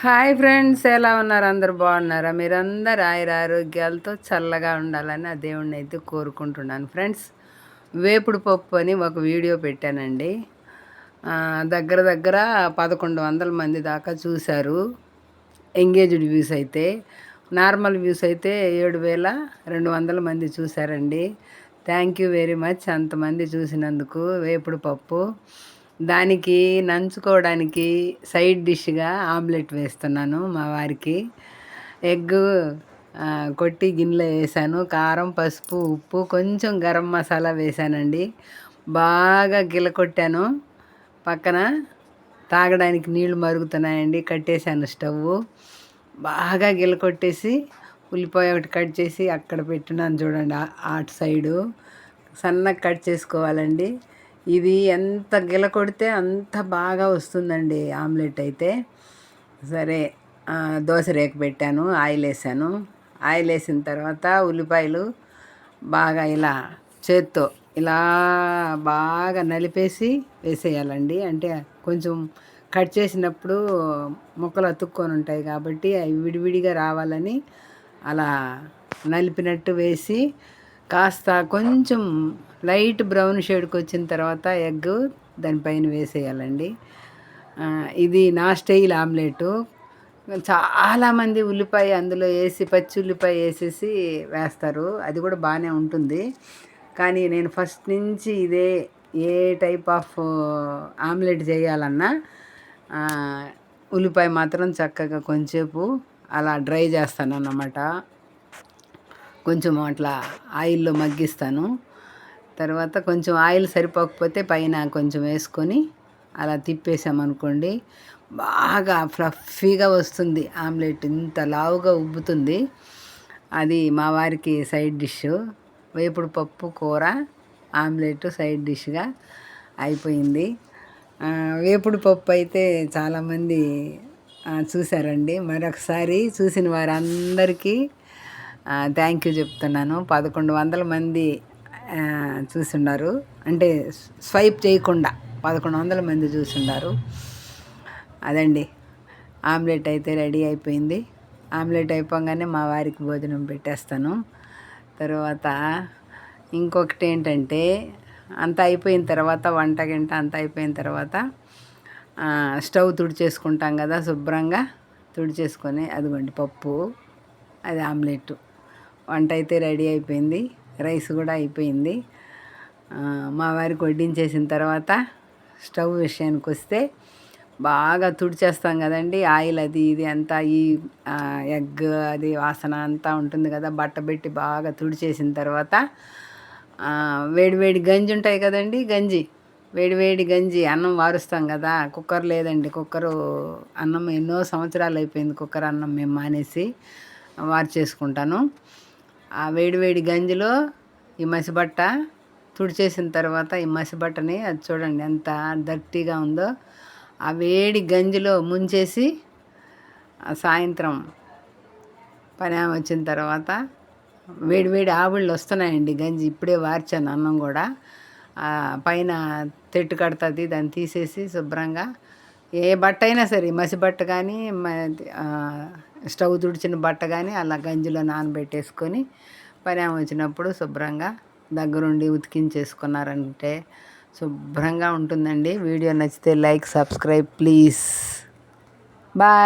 Hi friends, ఎలా ఉన్నారు? అందరు బాగున్నారా? మీరందరూ ఆయురారోగ్యాలతో చల్లగా ఉండాలని ఆ దేవుణ్ణి అయితే కోరుకుంటున్నాను. ఫ్రెండ్స్, వేపుడు పప్పు అని ఒక వీడియో పెట్టానండి. దగ్గర దగ్గర 1100 మంది దాకా చూశారు. ఎంగేజ్డ్ వ్యూస్ అయితే, నార్మల్ వ్యూస్ అయితే 7200 మంది చూశారండి. థ్యాంక్ యూ వెరీ మచ్ అంతమంది చూసినందుకు. వేపుడు పప్పు, దానికి నంచుకోవడానికి సైడ్ డిష్గా ఆమ్లెట్ వేస్తున్నాను మా వారికి. ఎగ్ కొట్టి గిన్నెలో వేసాను. కారం, పసుపు, ఉప్పు, కొంచెం గరం మసాలా వేసానండి. బాగా గిలకొట్టాను. పక్కన తాగడానికి నీళ్లు మరుగుతున్నాయండి. కట్టేశాను స్టవ్. బాగా గిలకొట్టేసి ఉల్లిపాయ ఒకటి కట్ చేసి అక్కడ పెట్టినాను చూడండి, అటు సైడు సన్నగా కట్ చేసుకోవాలండి. ఇది ఎంత గిల కొడితే అంత బాగా వస్తుందండి ఆమ్లెట్ అయితే. సరే, దోశ రేకు పెట్టాను, ఆయిల్ వేసాను. ఆయిల్ వేసిన తర్వాత ఉల్లిపాయలు బాగా ఇలా చేత్తో ఇలా బాగా నలిపేసి వేసేయాలండి. అంటే కొంచెం కట్ చేసినప్పుడు ముక్కలు అతుక్కొని ఉంటాయి కాబట్టి అవి విడివిడిగా రావాలని అలా నలిపినట్టు వేసి కాస్త కొంచెం లైట్ బ్రౌన్ షేడ్కి వచ్చిన తర్వాత ఎగ్ దానిపైన వేసేయాలండి. ఇది నా స్టైల్ ఆమ్లెటు. చాలామంది ఉల్లిపాయ అందులో వేసి పచ్చి ఉల్లిపాయ వేసేసి వేస్తారు, అది కూడా బాగానే ఉంటుంది. కానీ నేను ఫస్ట్ నుంచి ఇదే ఏ టైప్ ఆఫ్ ఆమ్లెట్ చేయాలన్నా ఉల్లిపాయ మాత్రం చక్కగా కొంచెంసేపు అలా డ్రై చేస్తాను అన్నమాట. కొంచెం అట్లా ఆయిల్లో మగ్గిస్తాను. తర్వాత కొంచెం ఆయిల్ సరిపోకపోతే పైన కొంచెం వేసుకొని అలా తిప్పేసామనుకోండి, బాగా ఫ్లఫీగా వస్తుంది ఆమ్లెట్. ఇంత లావుగా ఉబ్బుతుంది. అది మా వారికి సైడ్ డిష్. వేపుడు పప్పు, కూర, ఆమ్లెట్ సైడ్ డిష్గా అయిపోయింది. వేపుడు పప్పు అయితే చాలామంది చూశారండి. మరొకసారి చూసిన వారందరికీ థ్యాంక్ యూ చెప్తున్నాను. 1100 మంది చూసున్నారు. అంటే స్వైప్ చేయకుండా 1100 మంది చూసున్నారు. అదండి, ఆమ్లెట్ అయితే రెడీ అయిపోయింది. ఆమ్లెట్ అయిపోగానే మా వారికి భోజనం పెట్టేస్తాను. తర్వాత ఇంకొకటి ఏంటంటే, అంతా అయిపోయిన తర్వాత వంట అంతా అయిపోయిన తర్వాత స్టవ్ తుడిచేసుకుంటాం కదా, శుభ్రంగా తుడిచేసుకొని అదిగోండి పప్పు, అది ఆమ్లెట్. వంట అయితే రెడీ అయిపోయింది. రైస్ కూడా అయిపోయింది. మా వారికి వడ్డించేసిన తర్వాత స్టవ్ విషయానికి వస్తే బాగా తుడిచేస్తాం కదండి. ఆయిల్ అది ఇది అంతా ఈ ఎగ్ అది వాసన అంతా ఉంటుంది కదా, బట్ట పెట్టి బాగా తుడిచేసిన తర్వాత వేడివేడి గంజి ఉంటాయి కదండి, వేడివేడి గంజి అన్నం వారుస్తాం కదా. కుక్కర్ లేదండి, కుక్కరు అన్నం ఎన్నో సంవత్సరాలు అయిపోయింది కుక్కర్ అన్నం మేము మానేసి వారు చేసుకుంటాను. ఆ వేడివేడి గంజిలో ఈ మసిబట్ట తుడిచేసిన తర్వాత ఈ మసిబట్టని అది చూడండి ఎంత దర్టీగా ఉందో, ఆ వేడి గంజిలో ముంచేసి సాయంత్రం పని వచ్చిన తర్వాత వేడివేడి ఆవిళ్ళు వస్తున్నాయండి. గంజి ఇప్పుడే వార్చాను అన్నం కూడా. పైన తెట్టు కడుతుంది, దాన్ని తీసేసి శుభ్రంగా ఏ బట్ట అయినా సరే, మసిబట్ట కానీ స్టవ్ తుడిచిన బట్ట కానీ అలా గంజిలో నానబెట్టేసుకొని పని వచ్చినప్పుడు శుభ్రంగా దగ్గరుండి ఉతికించేసుకున్నారంటే శుభ్రంగా ఉంటుందండి. వీడియో నచ్చితే లైక్, సబ్స్క్రైబ్ ప్లీజ్. బాయ్.